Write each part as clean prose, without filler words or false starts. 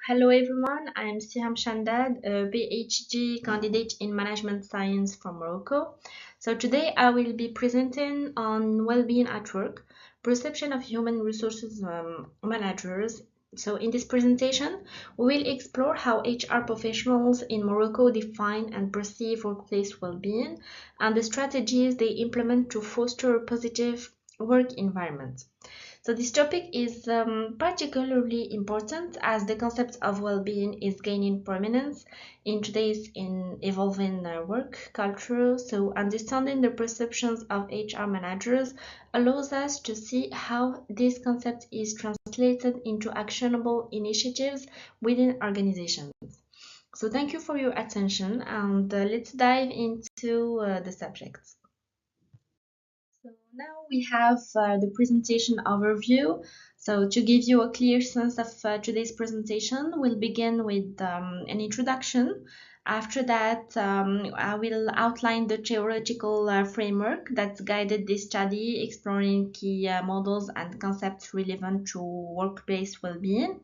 Hello everyone, I'm Siham Chandad, a PhD candidate in management science from Morocco. So today I will be presenting on well-being at work, perception of human resources managers. So in this presentation, we will explore how HR professionals in Morocco define and perceive workplace well-being and the strategies they implement to foster a positive work environment. So this topic is particularly important as the concept of well-being is gaining prominence in today's evolving work culture. So understanding the perceptions of HR managers allows us to see how this concept is translated into actionable initiatives within organizations. So thank you for your attention and let's dive into the subject. So now we have the presentation overview. So to give you a clear sense of today's presentation, we'll begin with an introduction. After that, I will outline the theoretical framework that's guided this study, exploring key models and concepts relevant to workplace well-being.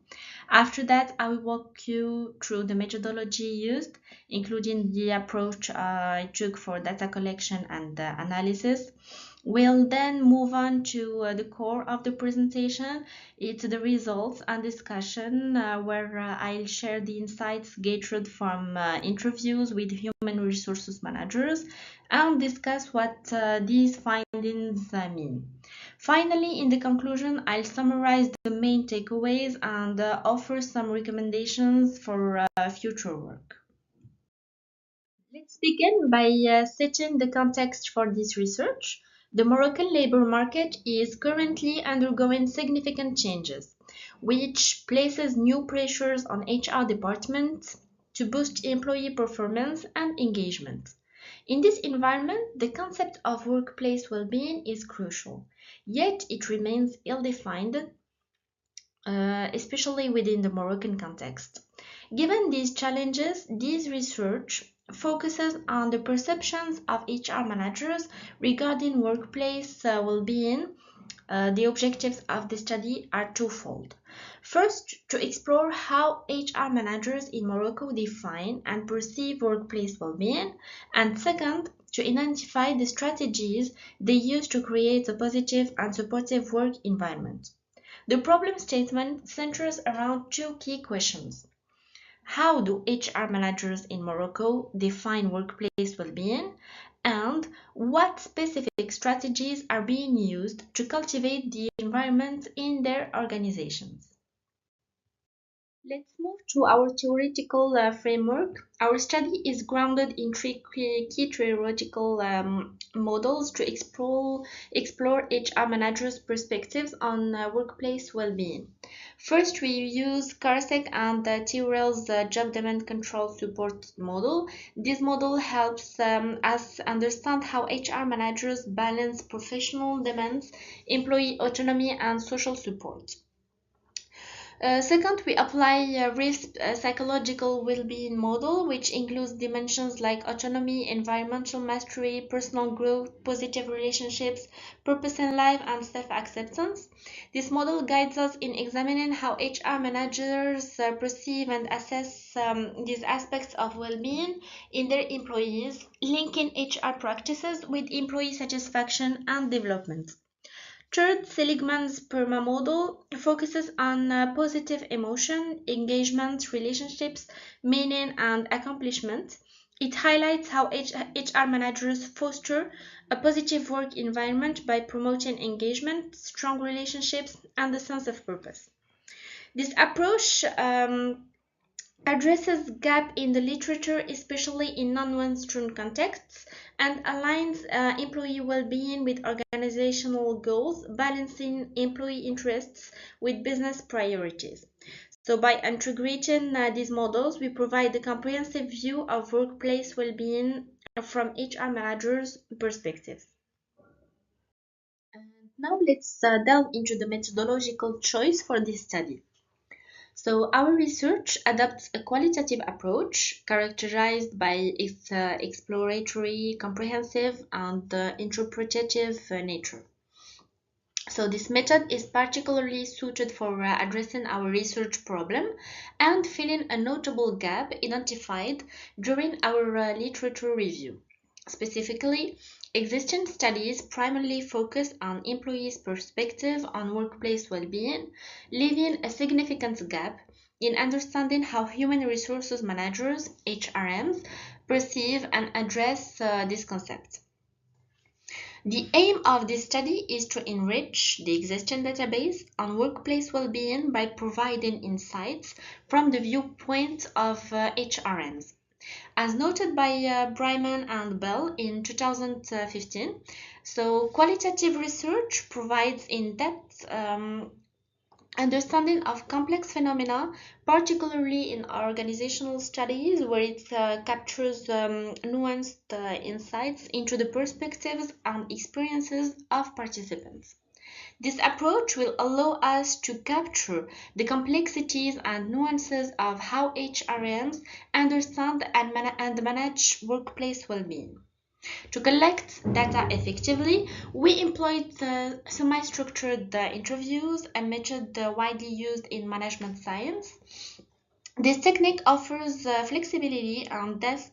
After that, I will walk you through the methodology used, including the approach I took for data collection and analysis. We'll then move on to the core of the presentation. It's the results and discussion where I'll share the insights gathered from interviews with human resources managers and discuss what these findings mean. Finally, in the conclusion, I'll summarize the main takeaways and offer some recommendations for future work. Let's begin by setting the context for this research. The Moroccan labor market is currently undergoing significant changes, which places new pressures on HR departments to boost employee performance and engagement. In this environment, the concept of workplace well-being is crucial, yet it remains ill-defined, especially within the Moroccan context. Given these challenges, this research focuses on the perceptions of HR managers regarding workplace well-being. The objectives of the study are twofold. First, to explore how HR managers in Morocco define and perceive workplace well-being, and second, to identify the strategies they use to create a positive and supportive work environment. The problem statement centers around two key questions. How do HR managers in Morocco define workplace well-being? And what specific strategies are being used to cultivate the environment in their organizations? Let's move to our theoretical framework. Our study is grounded in three key theoretical models to explore HR managers' perspectives on workplace well-being. First, we use Karasek and Tyrrell's job demand control support model. This model helps us understand how HR managers balance professional demands, employee autonomy, and social support. Second, we apply a risk psychological well-being model, which includes dimensions like autonomy, environmental mastery, personal growth, positive relationships, purpose in life, and self-acceptance. This model guides us in examining how HR managers perceive and assess these aspects of well-being in their employees, linking HR practices with employee satisfaction and development. Third, Seligman's PERMA model focuses on positive emotion, engagement, relationships, meaning, and accomplishment. It highlights how HR managers foster a positive work environment by promoting engagement, strong relationships, and a sense of purpose. This approach addresses gap in the literature, especially in non-Western contexts, and aligns employee well-being with organizational goals, balancing employee interests with business priorities. So by integrating these models, we provide a comprehensive view of workplace well-being from HR managers' perspective. And now let's delve into the methodological choice for this study. So our research adopts a qualitative approach characterized by its exploratory, comprehensive, and interpretative nature. So this method is particularly suited for addressing our research problem and filling a notable gap identified during our literature review. Specifically, existing studies primarily focus on employees' perspective on workplace well-being, leaving a significant gap in understanding how human resources managers, HRMs, perceive and address these concepts. The aim of this study is to enrich the existing database on workplace well-being by providing insights from the viewpoint of HRMs. As noted by Bryman and Bell in 2015, so qualitative research provides in-depth understanding of complex phenomena, particularly in organizational studies, where it captures nuanced insights into the perspectives and experiences of participants. This approach will allow us to capture the complexities and nuances of how HRMs understand and manage workplace well-being. To collect data effectively, we employed semi-structured interviews, a method widely used in management science. This technique offers flexibility and depth,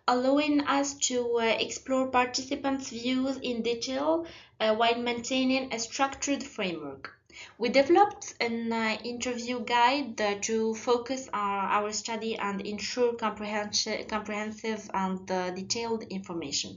allowing us to explore participants' views in detail while maintaining a structured framework. We developed an interview guide to focus our study and ensure comprehensive and detailed information.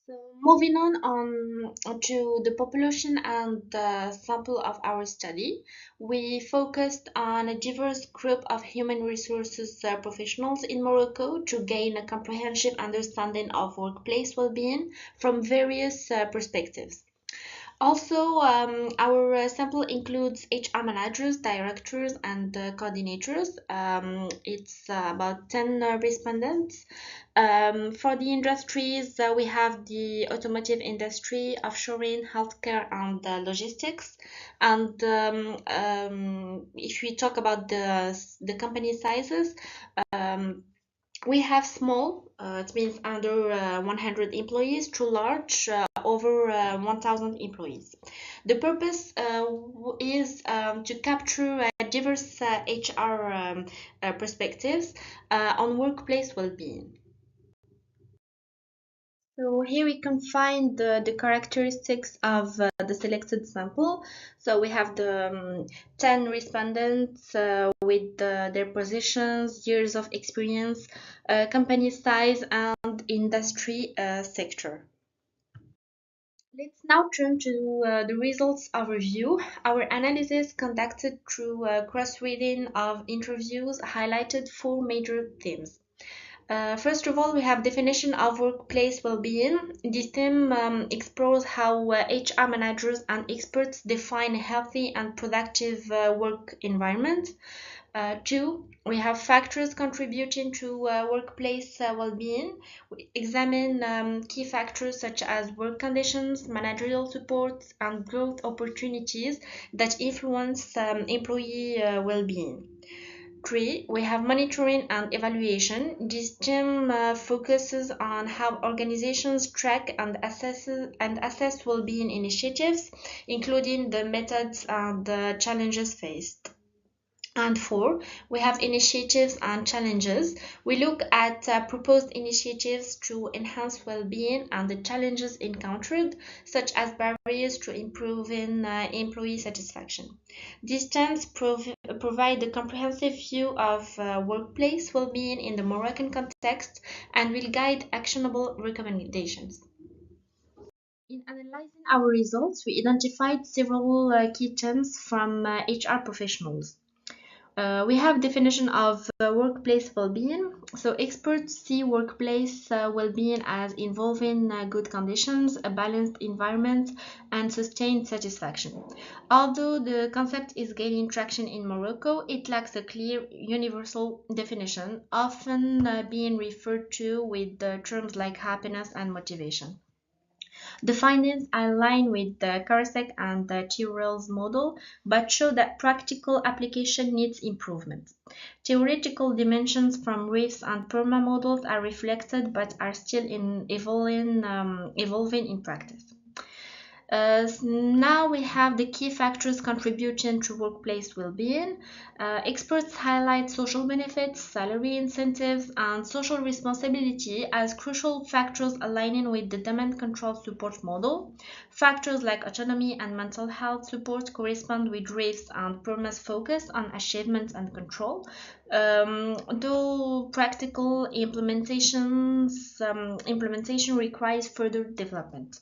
So moving on to the population and the sample of our study, we focused on a diverse group of human resources professionals in Morocco to gain a comprehensive understanding of workplace well-being from various perspectives. Also, our sample includes HR managers, directors, and coordinators. It's about 10 respondents. For the industries, we have the automotive industry, offshoring, healthcare, and logistics. And if we talk about the company sizes, we have small, it means under 100 employees, to large, over 1,000 employees. The purpose is to capture diverse HR perspectives on workplace well-being. So here we can find the characteristics of the selected sample. So we have the 10 respondents with their positions, years of experience, company size, and industry sector. Let's now turn to the results of review. Our analysis conducted through cross-reading of interviews highlighted four major themes. First of all, we have definition of workplace well-being. This theme explores how HR managers and experts define a healthy and productive work environment. Two, we have factors contributing to workplace well-being. We examine key factors such as work conditions, managerial support, and growth opportunities that influence employee well-being. Three, we have monitoring and evaluation. This team focuses on how organizations track and assess well-being initiatives, including the methods and the challenges faced. And four, we have initiatives and challenges. We look at proposed initiatives to enhance well-being and the challenges encountered, such as barriers to improving employee satisfaction. These terms provide a comprehensive view of workplace well-being in the Moroccan context and will guide actionable recommendations. In analyzing our results, we identified several key terms from HR professionals. We have definition of workplace well-being. So experts see workplace well-being as involving good conditions, a balanced environment, and sustained satisfaction. Although the concept is gaining traction in Morocco, it lacks a clear universal definition, often being referred to with terms like happiness and motivation. The findings align with the Karasek and the Tyrrell's model, but show that practical application needs improvement. Theoretical dimensions from Reeves and PERMA models are reflected but are still evolving in practice. Now we have the key factors contributing to workplace well-being. Experts highlight social benefits, salary incentives, and social responsibility as crucial factors aligning with the demand control support model. Factors like autonomy and mental health support correspond with RAFE's and PERMA's focus on achievement and control, though practical implementation requires further development.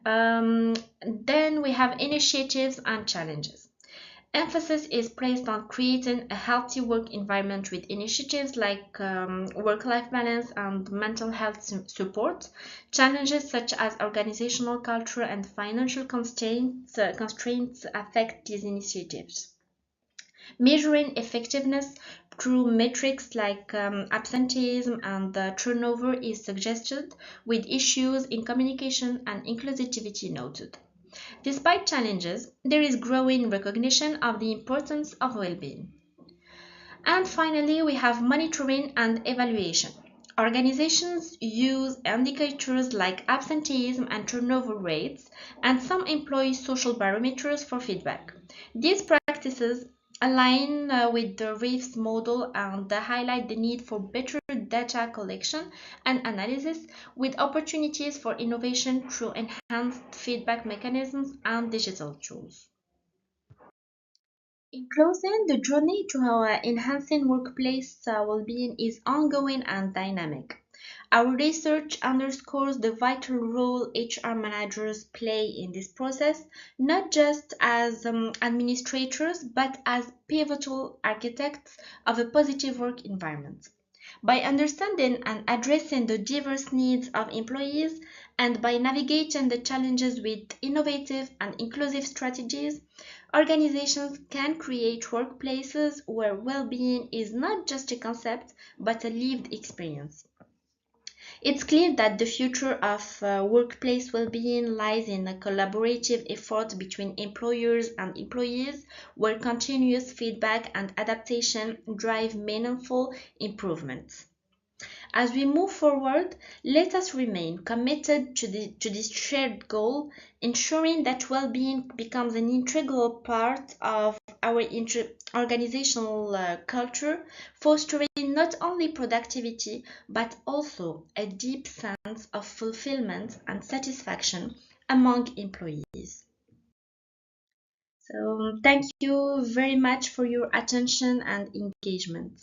Then we have initiatives and challenges. Emphasis is placed on creating a healthy work environment with initiatives like work-life balance and mental health support. Challenges such as organizational culture and financial constraints affect these initiatives. Measuring effectiveness through metrics like absenteeism and turnover is suggested, with issues in communication and inclusivity noted. Despite challenges, there is growing recognition of the importance of well-being. And finally, we have monitoring and evaluation. Organizations use indicators like absenteeism and turnover rates and some employee social barometers for feedback. These practices align with the REEF's model and highlight the need for better data collection and analysis, with opportunities for innovation through enhanced feedback mechanisms and digital tools. In closing, the journey to our enhancing workplace well-being is ongoing and dynamic. Our research underscores the vital role HR managers play in this process, not just as administrators, but as pivotal architects of a positive work environment. By understanding and addressing the diverse needs of employees and by navigating the challenges with innovative and inclusive strategies, organizations can create workplaces where well-being is not just a concept but a lived experience. It's clear that the future of workplace well-being lies in a collaborative effort between employers and employees, where continuous feedback and adaptation drive meaningful improvements. As we move forward, let us remain committed to this shared goal, ensuring that well-being becomes an integral part of our organizational culture, fostering not only productivity but also a deep sense of fulfillment and satisfaction among employees. So, thank you very much for your attention and engagement.